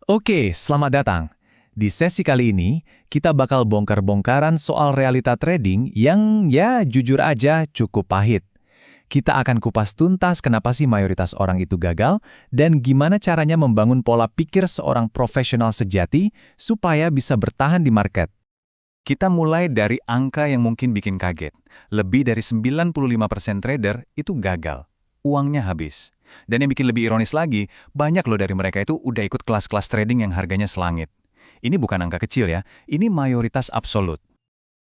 Oke, selamat datang. Di sesi kali ini, kita bakal bongkar-bongkaran soal realita trading yang jujur aja cukup pahit. Kita akan kupas tuntas kenapa sih mayoritas orang itu gagal dan gimana caranya membangun pola pikir seorang profesional sejati supaya bisa bertahan di market. Kita mulai dari angka yang mungkin bikin kaget. Lebih dari 95% trader itu gagal. Uangnya habis. Dan yang bikin lebih ironis lagi, banyak loh dari mereka itu udah ikut kelas-kelas trading yang harganya selangit. Ini bukan angka kecil ya, ini mayoritas absolut.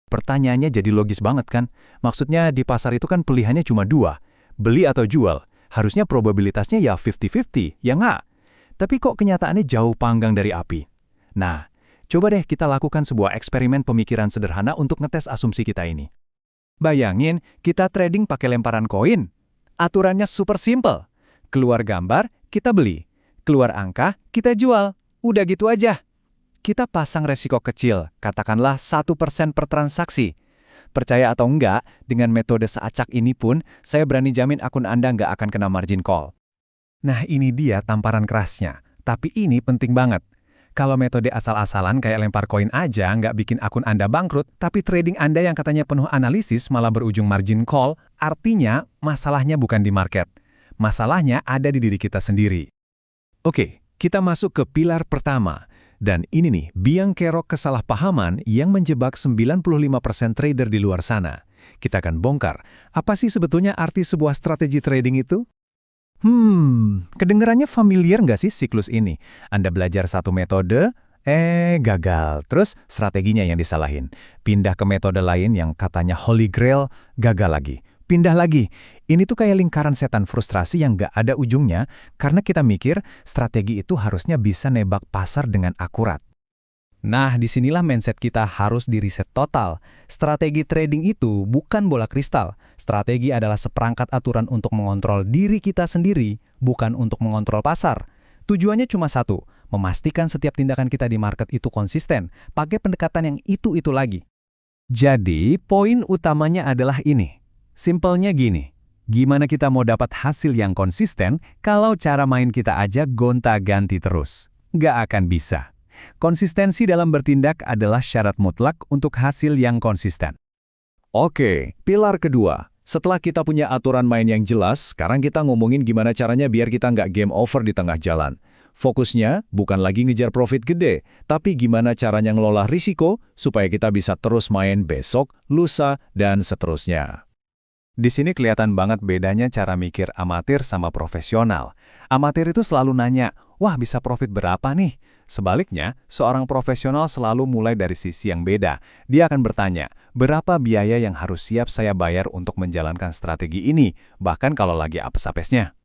Pertanyaannya jadi logis banget kan? Maksudnya di pasar itu kan pilihannya cuma dua, beli atau jual. Harusnya probabilitasnya ya 50-50, ya nggak? Tapi kok kenyataannya jauh panggang dari api? Nah, coba deh kita lakukan sebuah eksperimen pemikiran sederhana untuk ngetes asumsi kita ini. Bayangin, kita trading pakai lemparan koin. Aturannya super simple. Keluar gambar, kita beli. Keluar angka, kita jual. Udah gitu aja. Kita pasang resiko kecil, katakanlah 1% per transaksi. Percaya atau enggak, dengan metode seacak ini pun, saya berani jamin akun Anda nggak akan kena margin call. Nah, ini dia tamparan kerasnya. Tapi ini penting banget. Kalau metode asal-asalan kayak lempar koin aja nggak bikin akun Anda bangkrut, tapi trading Anda yang katanya penuh analisis malah berujung margin call, artinya masalahnya bukan di market. Masalahnya ada di diri kita sendiri. Oke, kita masuk ke pilar pertama. Dan ini nih, biang kerok kesalahpahaman yang menjebak 95% trader di luar sana. Kita akan bongkar, apa sih sebetulnya arti sebuah strategi trading itu? Kedengarannya familiar nggak sih siklus ini? Anda belajar satu metode, gagal. Terus strateginya yang disalahin. Pindah ke metode lain yang katanya holy grail, gagal lagi. Pindah lagi. Ini tuh kayak lingkaran setan frustrasi yang nggak ada ujungnya karena kita mikir strategi itu harusnya bisa nebak pasar dengan akurat. Nah, disinilah mindset kita harus di-reset total. Strategi trading itu bukan bola kristal. Strategi adalah seperangkat aturan untuk mengontrol diri kita sendiri, bukan untuk mengontrol pasar. Tujuannya cuma satu, memastikan setiap tindakan kita di market itu konsisten, pakai pendekatan yang itu-itu lagi. Jadi, poin utamanya adalah ini. Simpelnya gini, gimana kita mau dapat hasil yang konsisten kalau cara main kita aja gonta-ganti terus? Nggak akan bisa. Konsistensi dalam bertindak adalah syarat mutlak untuk hasil yang konsisten. Oke, pilar kedua. Setelah kita punya aturan main yang jelas, sekarang kita ngomongin gimana caranya biar kita nggak game over di tengah jalan. Fokusnya bukan lagi ngejar profit gede, tapi gimana caranya ngelola risiko supaya kita bisa terus main besok, lusa, dan seterusnya. Di sini kelihatan banget bedanya cara mikir amatir sama profesional. Amatir itu selalu nanya, wah bisa profit berapa nih? Sebaliknya, seorang profesional selalu mulai dari sisi yang beda. Dia akan bertanya, berapa biaya yang harus siap saya bayar untuk menjalankan strategi ini, bahkan kalau lagi apes-apesnya.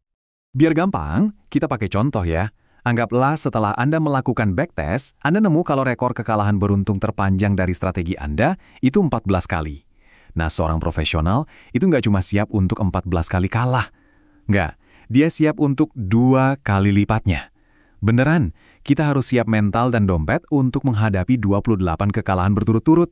Biar gampang, kita pakai contoh ya. Anggaplah setelah Anda melakukan backtest, Anda nemu kalau rekor kekalahan beruntung terpanjang dari strategi Anda itu 14 kali. Nah, seorang profesional itu nggak cuma siap untuk 14 kali kalah. Nggak, dia siap untuk 2 kali lipatnya. Beneran, kita harus siap mental dan dompet untuk menghadapi 28 kekalahan berturut-turut.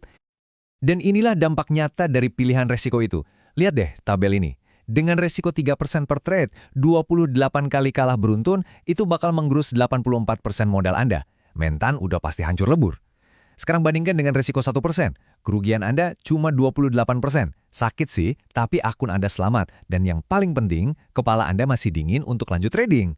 Dan inilah dampak nyata dari pilihan resiko itu. Lihat deh tabel ini. Dengan resiko 3% per trade, 28 kali kalah beruntun, itu bakal menggerus 84% modal Anda. Mentan udah pasti hancur lebur. Sekarang bandingkan dengan resiko 1%. Kerugian Anda cuma 28%. Sakit sih, tapi akun Anda selamat. Dan yang paling penting, kepala Anda masih dingin untuk lanjut trading.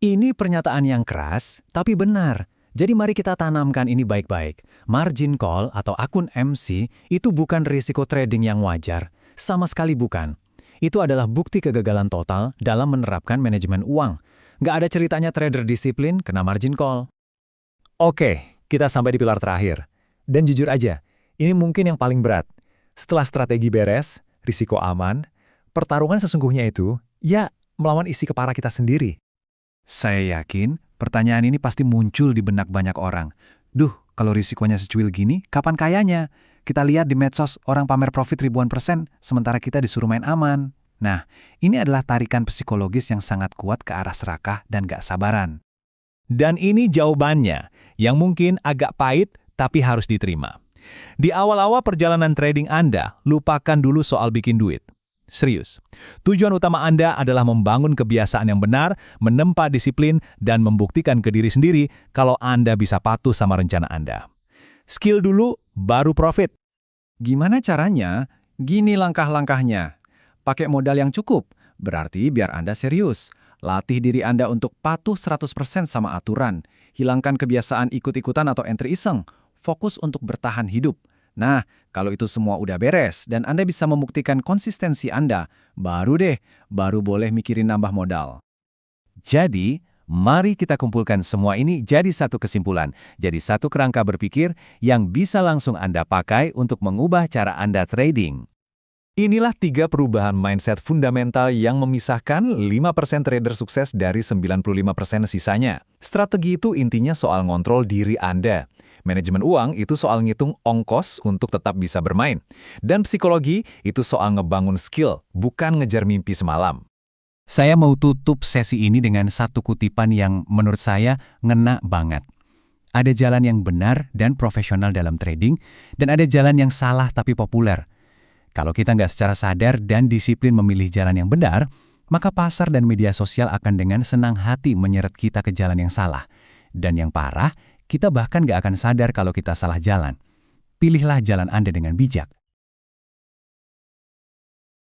Ini pernyataan yang keras, tapi benar. Jadi mari kita tanamkan ini baik-baik. Margin call atau akun MC itu bukan risiko trading yang wajar. Sama sekali bukan. Itu adalah bukti kegagalan total dalam menerapkan manajemen uang. Nggak ada ceritanya trader disiplin kena margin call. Oke. Kita sampai di pilar terakhir. Dan jujur aja, ini mungkin yang paling berat. Setelah strategi beres, risiko aman, pertarungan sesungguhnya itu, ya melawan isi kepala kita sendiri. Saya yakin pertanyaan ini pasti muncul di benak banyak orang. Duh, kalau risikonya secuil gini, kapan kayanya? Kita lihat di medsos orang pamer profit ribuan %, sementara kita disuruh main aman. Nah, ini adalah tarikan psikologis yang sangat kuat ke arah serakah dan gak sabaran. Dan ini jawabannya, yang mungkin agak pahit tapi harus diterima. Di awal-awal perjalanan trading Anda, lupakan dulu soal bikin duit. Serius. Tujuan utama Anda adalah membangun kebiasaan yang benar, menempa disiplin, dan membuktikan ke diri sendiri kalau Anda bisa patuh sama rencana Anda. Skill dulu, baru profit. Gimana caranya? Gini langkah-langkahnya. Pakai modal yang cukup, berarti biar Anda serius. Latih diri Anda untuk patuh 100% sama aturan. Hilangkan kebiasaan ikut-ikutan atau entry iseng. Fokus untuk bertahan hidup. Nah, kalau itu semua udah beres dan Anda bisa membuktikan konsistensi Anda, baru boleh mikirin nambah modal. Jadi, mari kita kumpulkan semua ini jadi satu kesimpulan, jadi satu kerangka berpikir yang bisa langsung Anda pakai untuk mengubah cara Anda trading. Inilah 3 perubahan mindset fundamental yang memisahkan 5% trader sukses dari 95% sisanya. Strategi itu intinya soal ngontrol diri Anda. Manajemen uang itu soal ngitung ongkos untuk tetap bisa bermain. Dan psikologi itu soal ngebangun skill, bukan ngejar mimpi semalam. Saya mau tutup sesi ini dengan satu kutipan yang menurut saya ngena banget. Ada jalan yang benar dan profesional dalam trading, dan ada jalan yang salah tapi populer. Kalau kita nggak secara sadar dan disiplin memilih jalan yang benar, maka pasar dan media sosial akan dengan senang hati menyeret kita ke jalan yang salah. Dan yang parah, kita bahkan nggak akan sadar kalau kita salah jalan. Pilihlah jalan Anda dengan bijak.